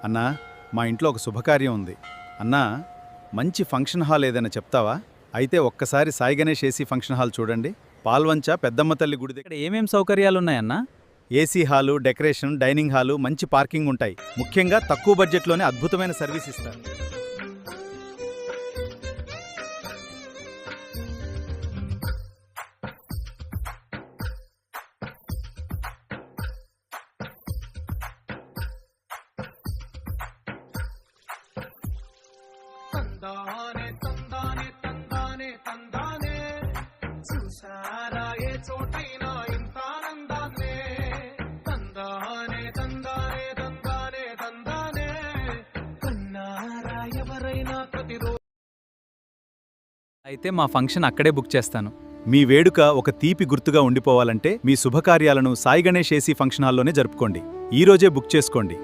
అన్నా, మా ఇంట్లో ఒక శుభకార్యం ఉంది. అన్నా, మంచి ఫంక్షన్ హాల్ ఏదైనా చెప్తావా? అయితే ఒక్కసారి Sai Ganesh AC function hall చూడండి. పాల్వంచ పెద్దమ్మ తల్లి గుడి దగ్గర ఇక్కడ ఏమేం సౌకర్యాలున్నాయన్నా? AC hall, decoration, dining hall, మంచి పార్కింగ్ ఉంటాయి. ముఖ్యంగా తక్కువ బడ్జెట్లోనే అద్భుతమైన సర్వీస్ ఇస్తారు. తందానే తందానే తందానే తందానే చూసారా ఏ చోటైనా ఇంత ఆనందాన్నే తందానే తందానే తందానే తందానే కన్నారా ఎవరైనా ప్రతిరోజు. అయితే మా ఫంక్షన్ అక్కడే బుక్ చేస్తాను. మీ వేడుక ఒక తీపి గుర్తుగా ఉండిపోవాలంటే మీ శుభకార్యాలను సాయి గణేష్ ఏసీ ఫంక్షన్ హాల్లోనే జరుపుకోండి. ఈ రోజే బుక్ చేసుకోండి.